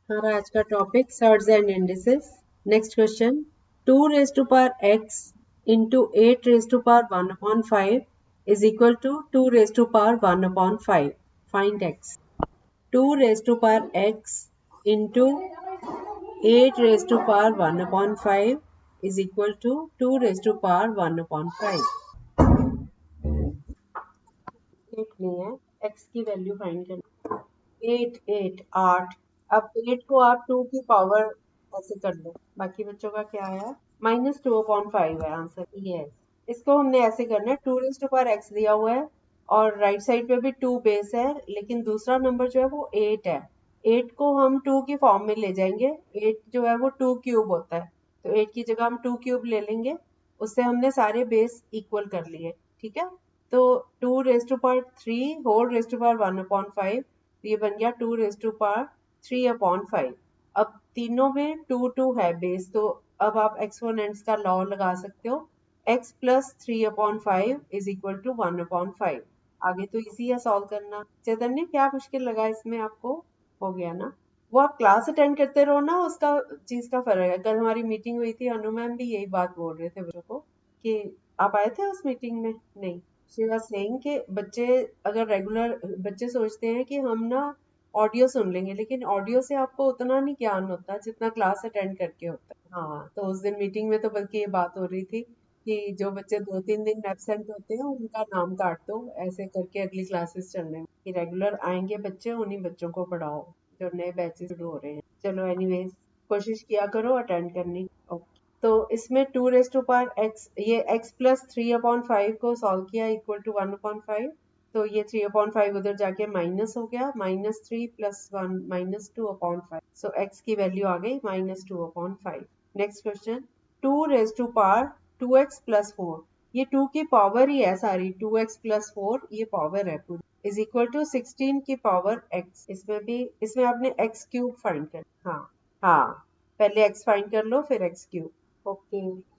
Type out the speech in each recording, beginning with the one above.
हमारा आज का topic surds and indices. Next question, 2 raise to power x into 8 raise to power 1 upon 5 is equal to 2 raise to power 1 upon 5। Find x। 2 raise to power x into 8 raise to power 1 upon 5 is equal to 2 raise to power 1 upon 5। 8 नहीं है, x की value find करना। 8 अब 8 को आप 2 की power ऐसे कर लो। बाकी बच्चों का क्या है, -2/5 है आंसर। यस, इसको हमने ऐसे करना है, 2 रेज टू पावर एक्स दिया हुआ है और राइट साइड पे भी 2 बेस है, लेकिन दूसरा नंबर जो है वो 8 है। 8 को हम 2 की फॉर्म में ले जाएंगे। 8 जो है वो 2 क्यूब होता है, तो 8 की जगह हम 2 क्यूब ले लेंगे। उससे हमने सारे बेस इक्वल कर लिए। ठीक है, तो 2 raise to power 3 whole raise to power 1 upon 5, ये बन गया 2 रेज टू पावर 3 अपॉन 5। अब तीनों में 2 2 है बेस, तो अब आप एक्सपोनेंट्स का लॉ लगा सकते हो। x plus 3 upon 5 is equal to 1 upon 5। आगे तो इजी है सॉल्व करना। चैतन्य, क्या मुश्किल लगा इसमें आपको? हो गया ना? वो आप क्लास अटेंड करते रहो ना, उसका चीज का फर्क है। कल हमारी मीटिंग हुई थी, अनु मैम भी यही बात बोल रहे थे बच्चों को कि आप आए थे उस मीटिंग में? नहीं, शी वाज सेइंग कि बच्चे अगर रेगुलर, बच्चे सोचते हैं कि हम ना ऑडियो सुन लेंगे, लेकिन ऑडियो से आपको उतना नहीं ज्ञान होता जितना क्लास अटेंड करके होता है। हाँ, तो उस दिन मीटिंग में तो बल्कि ये बात हो रही थी कि जो बच्चे 2 3 दिन एब्सेंट होते हैं उनका नाम काट दो, ऐसे करके अगली क्लासेस चलने में, कि रेगुलर आएंगे बच्चे, उन्हीं बच्चों को पढ़ाओ जो नए बैचेस शुरू हो रहे हैं। चलो एनीवेज, कोशिश किया करो अटेंड करने की। तो इसमें 2 रेज टू पावर एक्स, ये x प्लस 3/5 को सॉल्व किया इक्वल टू 1/5। तो ये 3/5 उधर जाके माइनस हो गया, -3 प्लस 1 -2/5। सो x की वैल्यू आ गई -2/5। Next question, 2 raise to power 2x plus 4, ये 2 की पावर ही है सारी, 2x प्लस 4 ये पावर है पूरी, इज इक्वल टू 16 की पावर x। इसमें भी, इसमें आपने x क्यूब फाइंड कर, हाँ हाँ, पहले x फाइंड कर लो फिर x क्यूब। ओके,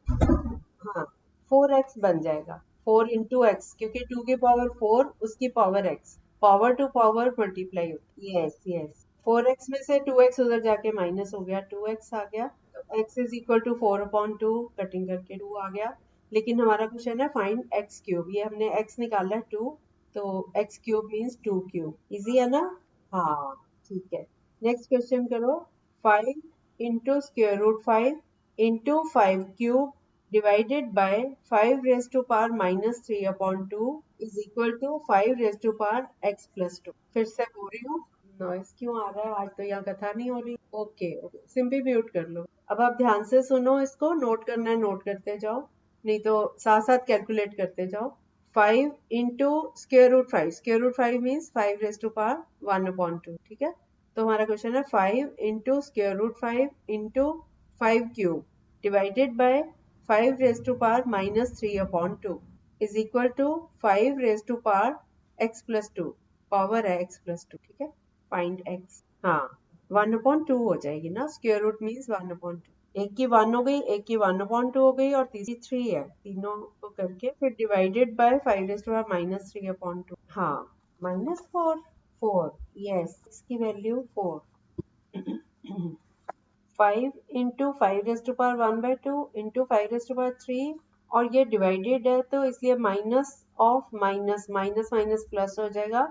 हाँ, 4x बन जाएगा, 4 इंटू एक्स, क्योंकि 2 की पावर 4 उसकी power x, power to power multiply होती है। यस यस, 4x में से 2x उधर जाके माइनस हो गया, 2x आ गया, तो x is equal to 4/2, cutting करके 2 आ गया। लेकिन हमारा क्वेश्चन है फाइंड x क्यूब, ये हमने x निकाला है 2, तो x cube means 2 cube. Easy है ना? हाँ, ठीक है। नेक्स्ट क्वेश्चन करो, 5 into square root 5 into 5 cube divided by 5 raised to power minus 3 upon 2 is equal to 5 raised to power x plus 2। फिर से बोल रही हूँ, नॉइस क्यों आ रहा है? आज तो यहाँ कथा नहीं हो रही। ओके ओके, सिंपली म्यूट कर लो। अब आप ध्यान से सुनो, इसको नोट करना है, नोट करते जाओ, नहीं तो साथ साथ कैलकुलेट करते जाओ। 5 into square root 5 means 5 raise to power 1/2। ठीक है, तो हमारा क्वेश्चन है 5 into square root 5 into 5 cube divided by 5 raised to power minus 3 upon 2 is equal to 5 raised to power x plus 2, power है x plus 2। ठीक है, find x। हाँ, 1/2 हो जाएगी ना, स्क्वायर रूट मीन्स 1/2। एक की 1 हो गई, एक की 1/2 हो गई और तीसरी 3 है, तीनों को करके फिर divided by 5 raise to power -3/2। हाँ, -4, 4, यस, इसकी value 4। 5 into 5 raise to power 1/2 into 5 raise to power 3, और ये डिवाइडेड है तो इसलिए minus of minus, minus minus plus हो जाएगा,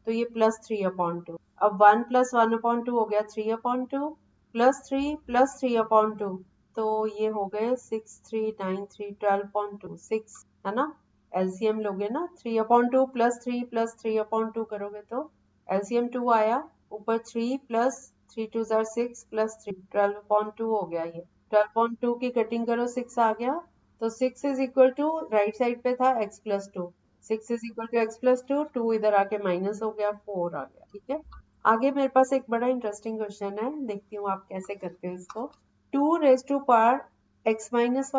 तो ये +3/2। अब 1 + 1/2 हो गया 3/2, +3 तो ये हो गए 6 3 9 3 12/2, 6 है ना। एलसीएम लोगे ना, 3/2 +3 +3/2 करोगे तो एलसीएम 2 आया, ऊपर 3 प्लस 3 2 6 प्लस 3 12/2 हो गया। ये 12/2 की कटिंग करो, 6 आ गया, तो 6 is equal to, right side पे था x plus 2, 6 is equal to x plus 2, 2 इधर आके माइनस हो गया, 4 आ गया। ठीक है, आगे मेरे पास एक बड़ा इंटरेस्टिंग क्वेश्चन है, देखती हूँ आप कैसे करते हो इसको। 2 raise to power x minus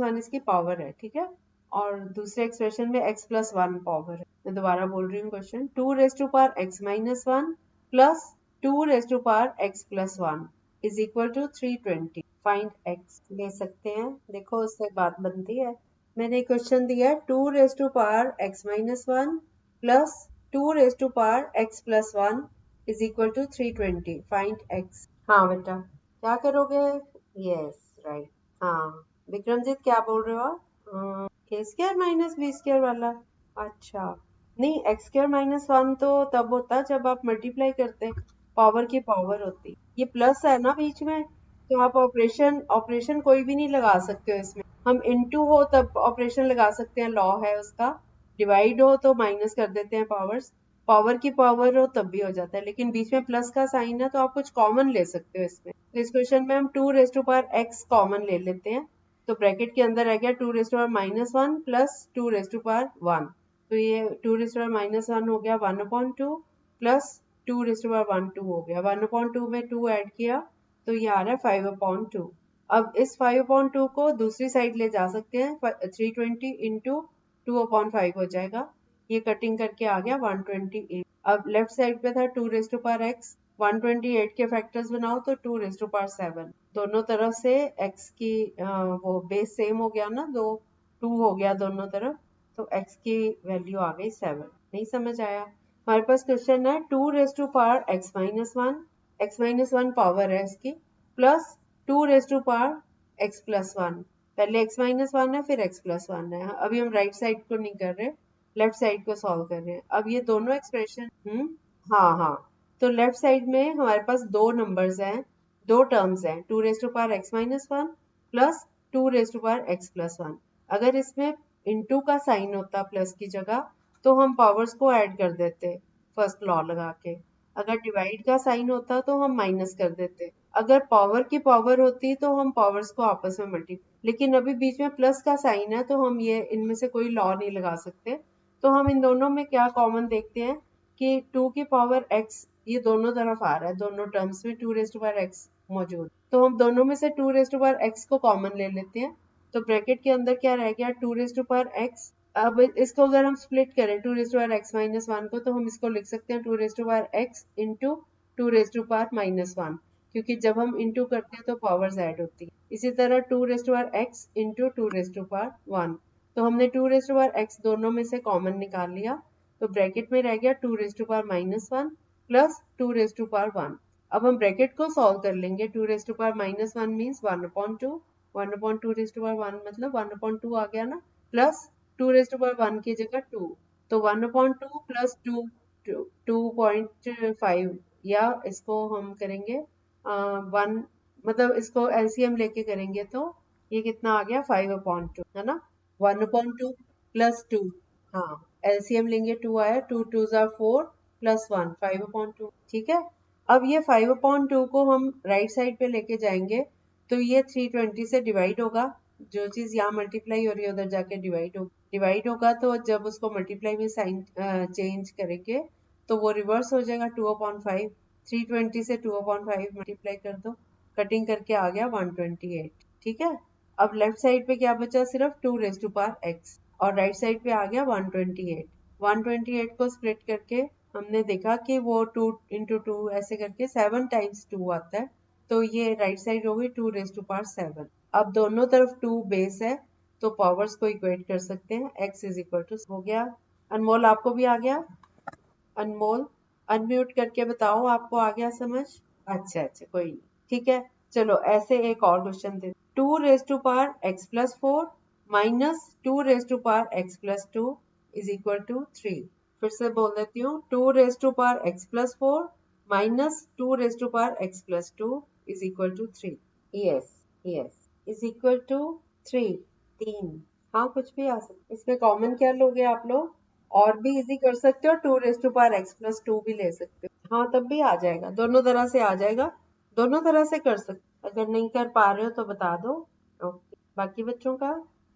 one इसकी पावर है, ठीक है, और दूसरे एक्सप्रेशन में x प्लस 1 पावर है। मैं दोबारा बोल रही हूँ question, 2 raise to power x minus 1 plus 2 raise to power x plus 1 is equal to 320। Find x ले सकते हैं, देखो उससे बात बनती है। मैंने क्वेश्चन दिया है 2 raise to power x minus 1 plus 2 raise to power x plus 1 is equal to 320 find x। हाँ बेटा क्या करोगे? Yes right. हाँ विक्रमजीत क्या बोल रहे हो आप? A square minus B square वाला। अच्छा नहीं, एक्स स्क्वायर माइनस वन तो तब होता जब आप मल्टीप्लाई करते, पावर की पावर होती। ये प्लस है ना बीच में, तो आप ऑपरेशन ऑपरेशन कोई भी नहीं लगा सकते हो इसमें। हम इनटू हो तब ऑपरेशन लगा सकते हैं, लॉ है उसका। डिवाइड हो तो माइनस कर देते हैं पावर्स, पावर की पावर हो तब भी हो जाता है, लेकिन बीच में प्लस का साइन है तो आप कुछ कॉमन ले सकते हो इसमें। तो इस क्वेश्चन में हम 2 raise to power x common ले लेते हैं, तो ब्रैकेट के अंदर रह गया 2 raise to power minus one plus 2 raise to power one. तो ये 2 raise to power minus one हो गया 1/2 प्लस 2 रेज टू पावर 1 2 हो गया 1/2 में 2 ऐड किया तो ये आ रहा है 5/2। अब इस 5/2 को दूसरी साइड ले जा सकते हैं, 320 इंटू 2/5 हो जाएगा। ये कटिंग करके आ गया 128। अब लेफ्ट साइड पे था 2 रेज टू पावर एक्स, 128 के फैक्टर्स बनाओ तो 2 रेज टू पावर 7। दोनों तरफ से x की वो बेस सेम हो गया ना, दो 2 हो गया दोनों तरफ, तो x की वैल्यू आ गई 7। नहीं समझ आया? हमारे पास क्वेश्चन है 2 raise to power x minus one power है इसकी, plus 2 raise to power x plus one. पहले एक्स माइनस वन है फिर एक्स प्लस वन है। अभी हम राइट साइड को नहीं कर रहे, लेफ्ट साइड को सॉल्व कर रहे हैं। अब ये दोनों एक्सप्रेशन हाँ हाँ, तो लेफ्ट साइड में हमारे पास दो नंबर्स हैं, दो टर्म्स हैं, 2 raise to power x minus one plus 2 raise to power x plus one. अगर इसमें इंटू का साइन होता प्लस की जगह तो हम पावर्स को ऐड कर देते फर्स्ट लॉ लगा के। अगर डिवाइड का साइन होता तो हम माइनस कर देते। अगर पावर की पावर होती तो हम पावर्स को आपस में मल्टीप्लाई, लेकिन अभी बीच में प्लस का साइन है तो हम ये इनमें से कोई लॉ नहीं लगा सकते। तो हम इन दोनों में क्या कॉमन देखते हैं कि 2 की पावर x ये दोनों तरफ आ रहा है, दोनों टर्म्स में 2 रेज टू पावर x मौजूद, तो हम दोनों में से 2 रेज टू पावर x को कॉमन ले लेते हैं। तो ब्रैकेट के अंदर क्या रह गया 2 रेज टू पावर x। अब इसको अगर हम स्प्लिट करें 2 raise to power x minus one को, तो हम इसको लिख सकते हैं 2 raise to power x into 2 raise to power minus one, क्योंकि जब हम इंटू करते हैं तो पावर्स ऐड होती है। इसी तरह 2 raise to power x into 2 raise to power one, तो हमने 2 रेज टू पावर x दोनों में से कॉमन निकाल लिया, तो ब्रैकेट में रह गया 2 raise to power minus one plus 2 raise to power one. अब हम ब्रैकेट को सॉल्व कर लेंगे, 2 raise to power minus one means 1/2, 1/2 raise to power one मतलब 1/2 आ गया ना, plus 2 raise to power one की जगह 2, तो 1/2 प्लस 2 2.5, या इसको हम करेंगे वन, मतलब इसको एलसीएम लेके करेंगे तो ये कितना आ गया 5/2 है ना, 1/2 प्लस 2। हाँ एलसीएम लेंगे 2 आया, 2 2 जार 4 प्लस 1 5/2। ठीक है, अब ये 5/2 को हम राइट साइड पे लेके जाएंगे तो ये 320 से डिवाइड होगा, जो चीज यहाँ मल्टीप्लाई हो रही है उधर जाके डिवाइड होगा, तो जब उसको मल्टीप्लाई में साइन चेंज करेंगे तो वो रिवर्स हो जाएगा 2/5। 320 से 2/5 मल्टीप्लाई कर दो, कटिंग करके आ गया 128। ठीक है, अब लेफ्ट साइड पे क्या बचा, सिर्फ 2 रेज टू पावर एक्स, और राइट साइड पे आ गया 128। 128 को स्प्लिट करके हमने देखा कि वो 2 इंटू 2 ऐसे करके 7 टाइम्स 2 आता है, तो ये राइट साइड हो गई 2 रेज टू पावर 7। अब दोनों तरफ 2 बेस है तो पावर्स को इक्वेट कर सकते हैं, x इज इक्वल टू हो गया। अनमोल आपको भी आ गया? अनमोल अनम्यूट करके बताओ आपको आ गया समझ? अच्छा अच्छा कोई नहीं, ठीक है। चलो ऐसे एक और क्वेश्चन दे, 2 raise to power x plus four minus 2 raise to power x plus two is equal to 3। फिर से बोल देती हूँ, 2 raise to power x plus four minus 2 raise to power x plus two is equal to 3। Yes yes, is equal to 3, 3। हाँ कुछ भी आ सकता, इसमें कॉमन क्या लोगे आप लोग? और भी इजी कर सकते हो, 2 raise to power x plus two भी ले सकते हो, हाँ तब भी आ जाएगा, दोनों तरह से आ जाएगा, दोनों तरह से कर सकते। अगर नहीं कर पा रहे हो तो बता दो। ओके, बाकी बच्चों का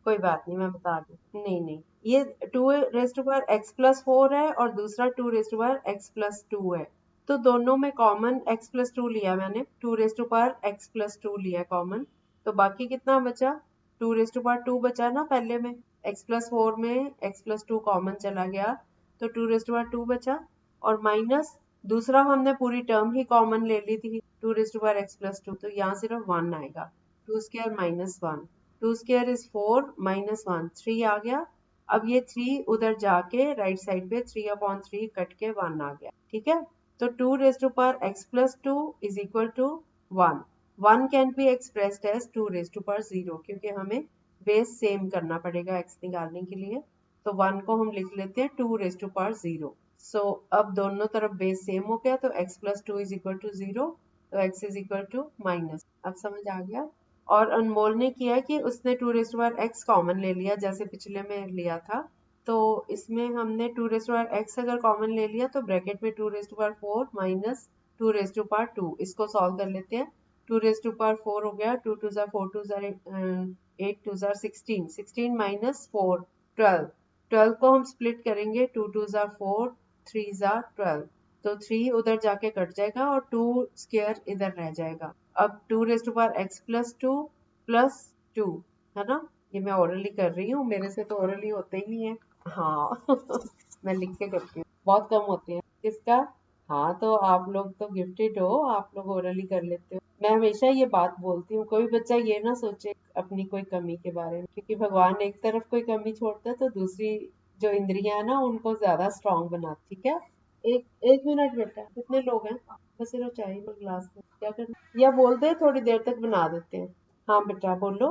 कोई बात नहीं, मैं बता दूँ। नहीं नहीं, ये 2 raise to power x plus four है और दूसरा 2 raise to power x plus two है, तो दोनों में कॉमन x प्लस टू लिया मैंने, 2 raise to power x plus two लिया कॉमन, तो बाकी कितना बचा, 2 रेज टू पावर टू बचा ना पहले में, x प्लस फोर में x प्लस टू कॉमन चला गया तो 2 रेज टू पावर टू बचा, और माइनस दूसरा हमने पूरी टर्म ही कॉमन ले ली थी 2 raise to power x plus two, तो यहाँ सिर्फ 1 आएगा, 2 square minus 1, 2 square is 4 minus 1 3 आ गया। अब ये 3 उधर जाके राइट साइड पे 3/3 कट के 1 आ गया। ठीक है, तो 2 raise to power x plus 2 is equal to 1. 1 can be expressed as 2 raise to power 0 क्योंकि हमें बेस सेम करना पड़ेगा x निकालने के लिए. तो 1 को हम लिख लेते हैं 2 रेज टू पावर 0. सो अब दोनों तरफ बेस सेम हो गया तो x plus 2 is equal to 0, तो x is equal to minus. अब समझ आ गया. और अनमोल ने किया कि उसने 2 raise to power x common ले लिया जैसे पिछले में लिया था. तो इसमें हमने 2 रेज टू पावर x अगर कॉमन ले लिया तो ब्रैकेट में 2 raise to power 4 minus 2 raise to power 2. इसको सॉल्व कर लेते हैं. 2 रेज टू पावर 4 हो गया, 2 टू ज़ा 4 टू ज़ा 8 टू ज़ा 16, 16 माइनस 4 12. 12 को हम स्प्लिट करेंगे, 2 टू ज़ा 4 3 ज़ा 12, तो 3 उधर जाके कट जाएगा और 2 स्क्वायर इधर रह जाएगा. अब 2 raise to power x plus 2 plus 2 है ना. ये मैं ओरली कर रही हूँ, मेरे से तो ओरली होते ही नहीं है. हाँ मैं लिख के करती हूँ, बहुत कम होते हैं. किसका? हाँ तो आप लोग तो गिफ्टेड हो, आप लोग ओरली कर लेते हो. मैं हमेशा ये बात बोलती हूँ, कोई बच्चा ये ना सोचे अपनी कोई कमी के बारे में, क्योंकि भगवान एक तरफ कोई कमी छोड़ता है तो दूसरी जो इंद्रियां है ना उनको ज्यादा स्ट्रांग बनाती. ठीक है. एक मिनट बेटा, कितने लोग हैं? बस सिर्फ चाहिए पर ग्लास में क्या करना, या बोलते हैं थोड़ी देर तक बना देते हैं. हाँ बेटा बोलो.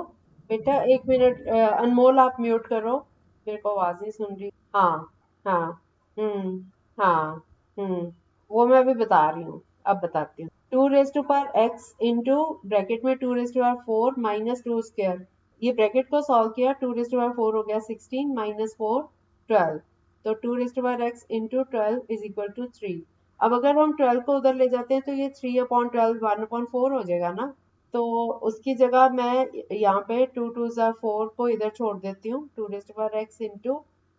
बेटा एक मिनट, अनमोल आप म्यूट करो, मेरे को आवाज नहीं सुन रही. हाँ हाँ. हम्म. हाँ. वो मैं अभी बता रही हूँ, अब बताती हूँ. 2 raise to power x into bracket में 2 raise to power 4 minus 2 square. ये ब्रैकेट को सॉल्व किया, 2 रेज टू पावर 4 हो गया 16 माइनस 4 12, तो 2 raise to power x into 12 is equal to 3. अब अगर हम 12 को उधर ले जाते हैं तो ये 3 अपॉन 12 1/4 हो जाएगा ना. तो उसकी जगह मैं यहाँ पे 2 टू ज़ा 4 को इधर छोड़ देती हूँ, 2 raise to power x into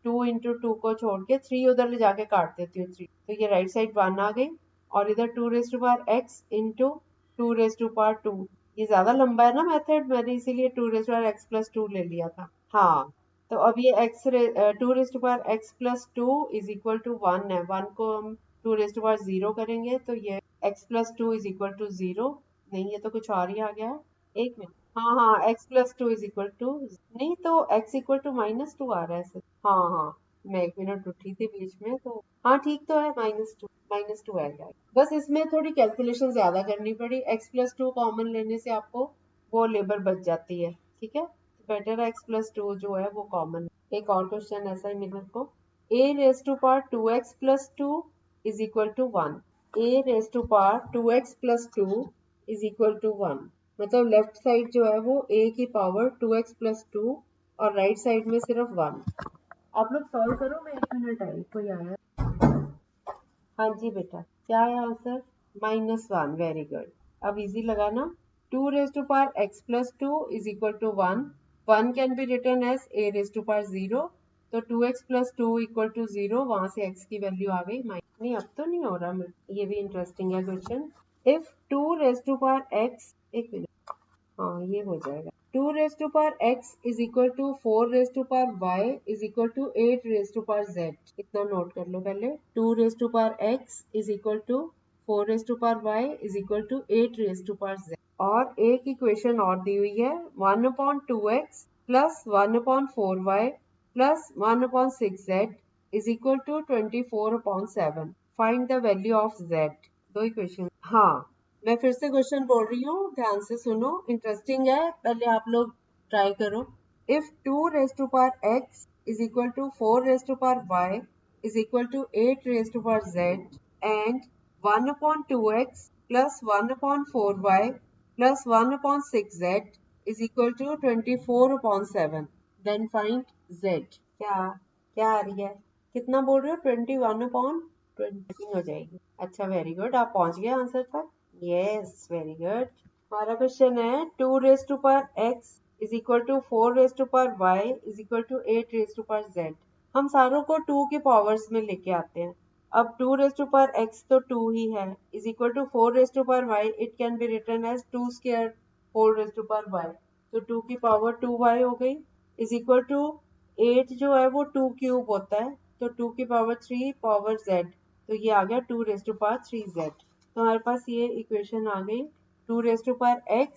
2 into 2 को छोड़ के 3 उधर ले जाके काट देती हूँ 3, तो ये राइट साइड 1 आ गई. और इधर 2 raise to power x into 2 raise to power 2, ये ज्यादा लंबा है ना मेथड, मैंने इसीलिए 2 raise to power x plus 2 ले लिया था. हाँ तो अब ये 2 raise to power x plus 2 is equal to 1 है. 1 को हम 2 रेज टू पावर 0 करेंगे तो ये x plus 2 is equal to 0. नहीं ये तो कुछ और ही आ गया है. एक मिनट. हाँ हाँ, x plus 2 is equal to, नहीं तो x इक्वल टू माइनस 2 आ रहा है सर. हाँ हाँ, मैं एक मिनट उठी थी बीच में तो. हाँ ठीक तो है, माइनस टू आएगा. बस इसमें थोड़ी कैलकुलेशन ज्यादा करनी पड़ी, x प्लस 2 कॉमन लेने से आपको वो लेबर बच जाती है. ठीक है, बेटर है x प्लस 2 जो है वो कॉमन. एक और क्वेश्चन ऐसा ही मिला को. a raise to power 2x plus 2 is equal to 1. a raise to power 2x plus 2 is equal to 1. मतलब लेफ्ट साइड जो है वो a की पावर 2x प्लस 2 और राइट साइड में सिर्फ 1. आप लोग सॉल्व करो, मैं एक मिनट आई, कोई आया. हाँ जी बेटा, क्या है आंसर? -1. Very good. अब इजी लगा ना. 2 raise to power x plus 2 is equal to 1. 1 can be written as a raise to power 0, तो 2x प्लस 2 इक्वल टू 0, वहां से x की वैल्यू आ गई. नहीं अब तो नहीं हो रहा, ये भी इंटरेस्टिंग है question. If 2 raise to power x, एक मिनट, हाँ ये हो जाएगा. 2 raise to power x is equal to 4 raise to power y is equal to 8 raise to power z. इतना नोट कर लो पहले. 2 raise to power x is equal to 4 raise to power y is equal to 8 raise to power z. और एक equation और दी हुई है, 1/2x plus 1/4y plus 1/6z is equal to 24/7. Find the value of z. दो equation. हाँ मैं फिर से क्वेश्चन बोल रही हूँ, ध्यान से सुनो, इंटरेस्टिंग है, पहले आप लोग ट्राई करो. If 2 raise to power x is equal to 4 raise to power y is equal to 8 raise to power z and 1/2x plus 1/4y plus 1/6z is equal to 24/7, then find z. क्या क्या आ रही है? कितना बोल रहे हो? 21/20 हो जाएगी. अच्छा वेरी गुड, आप पहुंच गए आंसर तक. Yes very good. हमारा क्वेश्चन है 2 raise to power x is equal to 4 raise to power y is equal to 8 raise to power z. हम सारों को 2 के पावर्स में लेके आते हैं. अब 2 रेज टू पावर x तो 2 ही है, is equal to 4 raise to power y, it can be written as 2 square 4 raise to power y, तो 2 की पावर 2y हो गई, इज इक्वल टू 8 जो है वो 2 क्यूब होता है, तो 2 की पावर 3 पावर z, तो ये आ गया 2 रेज टू पावर 3z. तो हमारे पास ये इक्वेशन आ गई. 2 raise to power x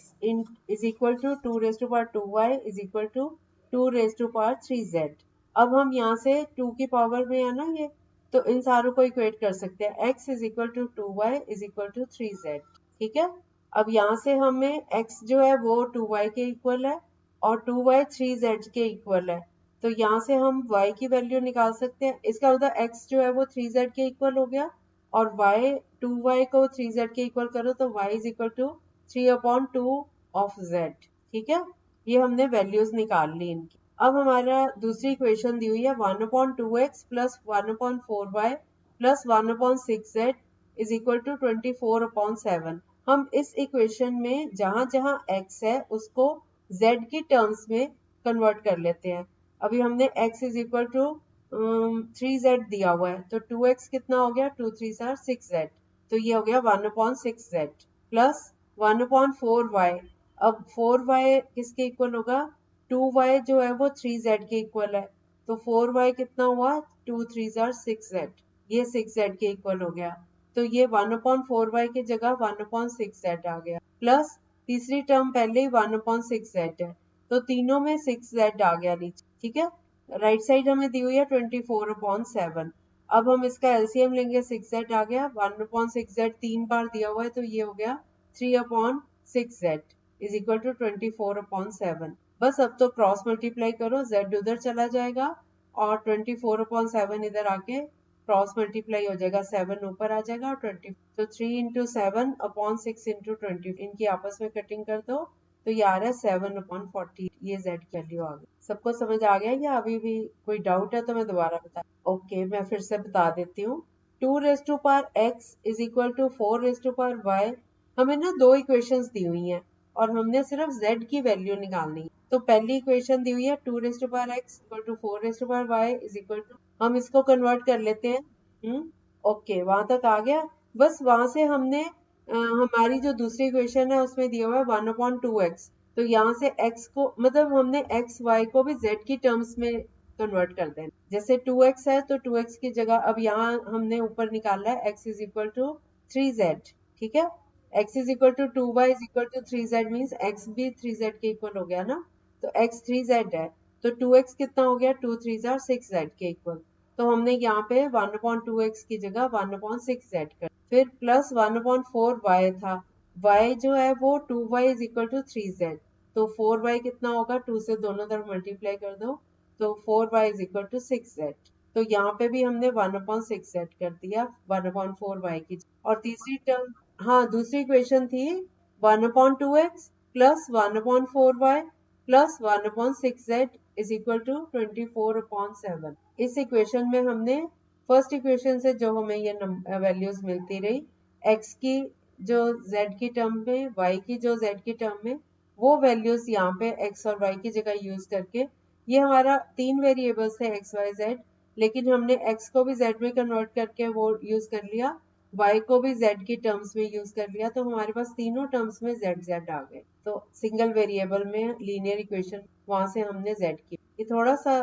is equal to 2 raise to power 2y is equal to 2 raise to power 3z. अब हम यहाँ से 2 की पावर में है ना, ये तो इन सारों को इक्वेट कर सकते हैं। x is equal to 2y is equal to 3z। ठीक है, अब यहाँ से हमें x जो है वो 2y के इक्वल है और 2y 3z के इक्वल है, तो यहाँ से हम y की वैल्यू निकाल सकते हैं। इसका मतलब x जो है वो 3z के इक्वल हो गया और y 2y को 3z के इक्वल करो तो y is equal to 3/2 of z। ठीक है, ये हमने वैल्यूज निकाल ली इनकी। अब हमारा दूसरी इक्वेशन दी हुई है 1/2x plus 1/4y plus 1/6z is equal to 24/7। हम इस इक्वेशन में जहां जहां x है उसको z की टर्म्स में कन्वर्ट कर लेते हैं। अभी हमने x is equal to 3z दिया हुआ है, तो 2x कितना हो गया, 2 3 6z, तो ये हो गया 1/6z प्लस 1/4y। अब 4y किसके इक्वल होगा, 2y जो है वो 3z के इक्वल है, तो 4y कितना हुआ, 2 3 6z, ये 6z के इक्वल हो गया, तो ये 1/4y की जगह 1/6z आ गया, प्लस तीसरी टर्म पहले ही 1/6z है, तो तीनों में 6z आ गया नीचे। ठीक है, राइट साइड हमें दी हुई है 24/7। अब हम इसका एलसीएम लेंगे, 6z आ गया, 1/6z 3 बार दिया हुआ है तो ये हो गया 3/6z इज इक्वल टू 24/7। बस अब तो क्रॉस मल्टीप्लाई करो, z उधर चला जाएगा और 24/7 इधर आके क्रॉस मल्टीप्लाई हो जाएगा, 7 ऊपर आ जाएगा और 20, तो 3 इंटू 7/6 इंटू 20, इनकी आपस में कटिंग कर दो तो ये आ रहा है 7/40। ये z की वैल्यू आ गई। सबको समझ आ गया या अभी भी कोई डाउट है तो मैं दोबारा बता, ओके मैं फिर से बता देती हूँ। 2x is equal to 4y। हमें ना दो इक्वेशंस दी हुई हैं और हमने सिर्फ z की वैल्यू निकालनी है। तो पहली इक्वेशन दी हुई है 2x equal to 4y is equal to, हम इसको कन्वर्ट कर लेते हैं। ओके, वहां तक आ गया। बस वहां से हमने हमारी जो दूसरी इक्वेशन है उसमें दिया हुआ है 1/2x, तो यहाँ से x को मतलब हमने x y को भी z की टर्म्स में कन्वर्ट कर देना। जैसे 2x है तो 2x की जगह अब यहाँ हमने ऊपर निकाला है x is equal to 3z। ठीक है, x is equal to 2y is equal to 3z means x भी 3z के इक्वल हो गया ना, तो x 3z है तो 2x कितना हो गया, 2 3 6z के इक्वल, तो हमने यहाँ पे 1/2x की जगह 1/6z कर, फिर प्लस 1/4y था, y जो है वो 2y is equal to 3z, तो 4y कितना होगा, 2 से दोनों तरफ मल्टीप्लाई कर दो तो 4y is equal to 6z, तो यहाँ पे भी हमने 1/6z कर दिया 1/4y की। और तीसरी टर्म, हाँ दूसरी इक्वेशन थी 1/2x plus 1/4y plus 1/6z is equal to 24/7। इस इक्वेशन में हमने फर्स्ट इक्वेशन से जो हमें ये वैल्यूज मिलती रही, x की जो z की टर्म में, y की जो z की टर्म में, वो वैल्यूज यहाँ पे x और y की जगह यूज करके, ये हमारा 3 वेरिएबल्स थे x y z, लेकिन हमने x को भी z में कन्वर्ट करके वो यूज कर लिया, y को भी z की टर्म्स में यूज कर लिया, तो हमारे पास तीनों टर्म्स में z z आ गए। तो सिंगल वेरिएबल में लीनियर इक्वेशन वहां से हमने z की, ये थोड़ा सा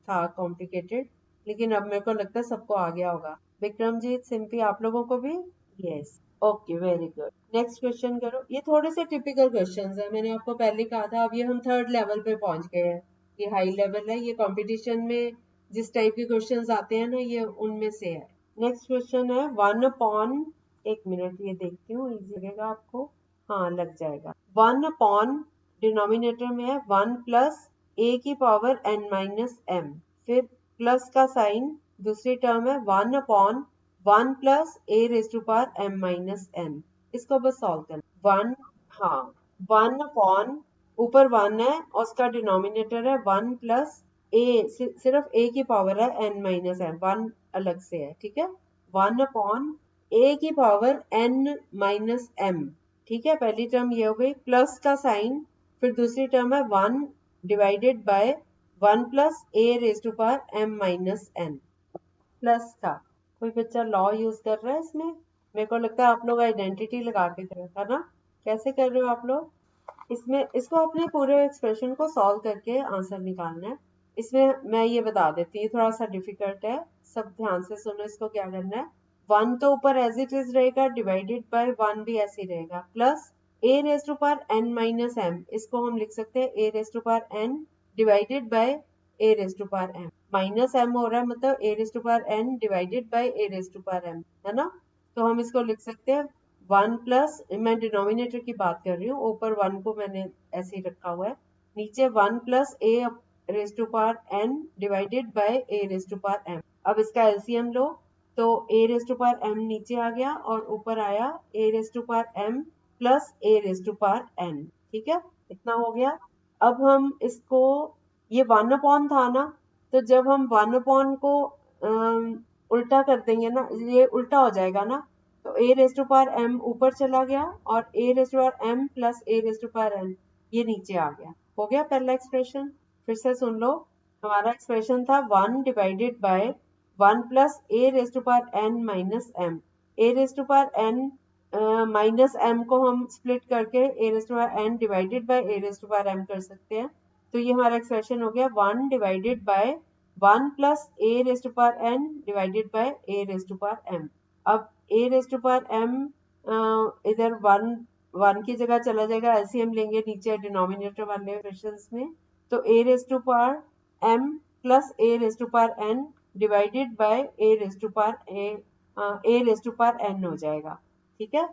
था कॉम्प्लिकेटेड, लेकिन अब मेरे को लगता है सबको आ गया होगा। विक्रमजीत, सिंपी, आप लोगों को भी? Yes, okay very good. Next question करो। ये थोड़े से टिपिकल क्वेश्चंस है, मैंने आपको पहले कहा था, अब ये हम थर्ड लेवल पे पहुंच गए हैं, ये हाई लेवल है, ये कंपटीशन में जिस टाइप के क्वेश्चंस आते हैं ना ये उनमें से है। नेक्स्ट क्वेश्चन है 1/, एक मिनट ये देखती हूँ, इजी लगेगा आपको, हाँ लग जाएगा। 1/, डिनोमिनेटर में है 1 प्लस a की पावर n माइनस m, फिर प्लस का साइन, दूसरी टर्म है 1/1 plus a raise to power m minus n। इसको बस सॉल्व करना। 1, हाँ 1/, ऊपर 1 है और उसका डिनोमिनेटर है 1 प्लस a, सिर्फ a की पावर है n माइनस m, 1 अलग से है, ठीक है। 1/a की पावर n माइनस m, ठीक है, पहली टर्म ये हो गई, प्लस का साइन, फिर दूसरी टर्म है 1 divided by 1 plus a raise to power m minus n, plus का। कोई बच्चा लॉ यूज कर रहा है इसमें? मेरे को लगता है आप लोग आइडेंटिटी लगा के कर रहे है ना, कैसे कर रहे हो आप लोग इसमें? इसको अपने पूरे एक्सप्रेशन को सॉल्व करके आंसर निकालना है। इसमें मैं ये बता देती हूँ, थोड़ा सा डिफिकल्ट है, सब ध्यान से सुनो। इसको क्या करना है, 1 तो ऊपर एज इट इज रहेगा, डिवाइडेड बाय 1 भी ऐसे ही रहेगा, plus a raise to power n minus m, इसको हम लिख सकते हैं a raise to power n divided by a raise to power m, minus M हो रहा है, मतलब A raise to power N divided by A raise to power M, है ना। तो हम इसको लिख सकते हैं 1 प्लस, मैं डिनोमिनेटर की बात कर रही हूँ, ऊपर 1 को मैंने ऐसे ही रखा हुआ है, नीचे 1 plus A raise to power N divided by A raise to power M. अब इसका एलसीएम लो, तो A raise to power M नीचे आ गया और ऊपर आया A raise to power M plus A raise to power N. ठीक है, इतना हो गया। अब हम इसको, ये 1 अपॉन था ना, तो जब हम 1 अपॉन को उल्टा कर देंगे ना, ये उल्टा हो जाएगा ना, तो A raise to power M ऊपर चला गया और A raise to power M plus A raise to power N ये नीचे आ गया। हो गया पहला एक्सप्रेशन। फिर से सुन लो, हमारा एक्सप्रेशन था 1 divided by 1 plus A raise to power N minus M. A raise to power N minus M को हम स्प्लिट करके A raise to power N divided by A raise to power M कर सकते हैं। तो ये हमारा एक्सप्रेशन हो गया 1 divided by 1 plus A raise to power N divided by A raise to power M. अब A raise to power M इधर 1 की जगह चला जाएगा, एलसीएम लेंगे नीचे डिनोमिनेटर वाले फ्रैक्शंस में, तो A raise to power M plus A raise to power N divided by A raise to power A raise to power N हो जाएगा। ठीक है,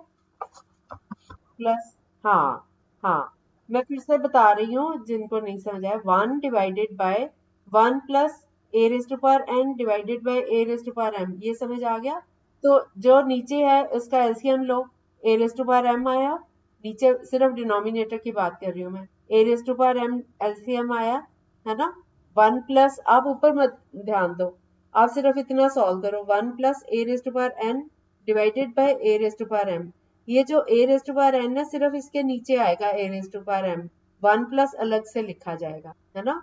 प्लस, हाँ हाँ, मैं फिर से बता रही हूँ जिनको नहीं समझ आया, 1 divided by 1 plus A raise to power N divided by A raise to power M, ये समझ आ गया। तो जो नीचे है उसका एलसीएम लो, A raise to power M आया, नीचे सिर्फ डिनोमिनेटर की बात कर रही हूँ मैं, A raise to power M LCM आया, है ना। 1 प्लस, आप ऊपर मत ध्यान दो, आप सिर्फ इतना सॉल्व करो, 1 plus A raise to power N divided by A raise to power M. ये जो A raise to power N है सिर्फ इसके नीचे आएगा A raise to power M, 1 plus अलग से लिखा जाएगा, है ना।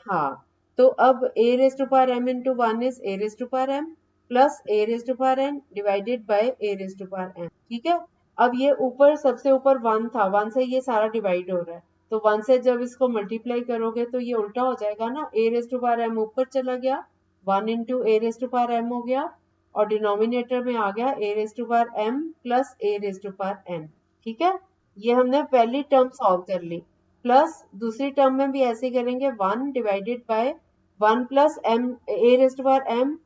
हाँ, तो अब A raise to power M into 1 is A raise to power M plus A raise to power N divided by A raise to power N. ठीक है, अब ये ऊपर सबसे ऊपर 1 था, 1 से ये सारा डिवाइड हो रहा है, तो 1 से जब इसको मल्टीप्लाई करोगे तो ये उल्टा हो जाएगा ना, A raise to power M ऊपर चला गया, 1 into A raise to power M हो गया, और डिनोमिनेटर में आ गया A raise to power M plus A raise to power N. ठीक है, ये हमने पहली टर्म सॉल्व कर ली, प्लस दूसरी टर्म में भी ऐसे ही करेंगे, 1 divided by 1 plus M A raise to power M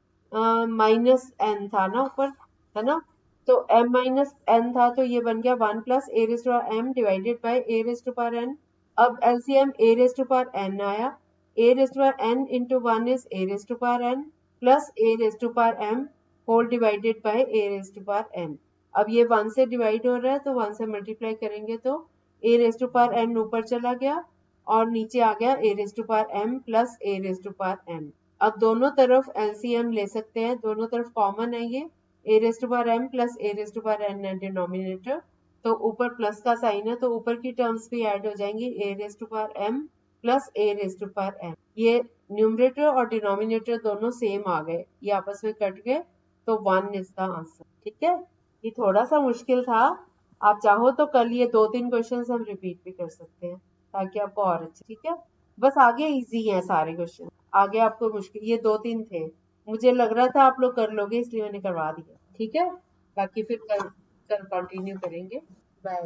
minus N था ना ऊपर, है ना, तो m माइनस एन था, तो ये बन गया 1 plus A raise to power M divided by A raise to power N. अब LCM A raise to power N आया, A raise to power N into 1 is A raise to power N plus A raise to power M whole divided by A raise to power N. अब ये 1 से divide हो रहा है, तो 1 से multiply करेंगे तो A raise to power N ऊपर चला गया और नीचे आ गया A raise to power M plus A raise to power N. अब दोनों तरफ एलसीएम ले सकते हैं, दोनों तरफ कॉमन है ये, A raise to power M plus A raise to power N है डिनोमिनेटर, तो ऊपर प्लस का साइन है तो ऊपर की टर्म्स भी ऐड हो जाएंगी, A raise to power M plus A raise to power N. ये न्यूमरेटर और डिनोमिनेटर दोनों सेम आ गए, ये आपस में कट गए, तो 1 इज द आंसर। ठीक है, ये थोड़ा सा मुश्किल था, आप चाहो तो कल ये 2-3 क्वेश्चन हम रिपीट भी कर सकते हैं ताकि आपको और अच्छे। ठीक है, बस आगे इजी है सारे क्वेश्चन, आगे आपको मुश्किल, ये 2-3 थे, मुझे लग रहा था आप लोग कर लोगे इसलिए मैंने करवा दिया। ठीक है, बाकी फिर कल कंटिन्यू करेंगे। बाय।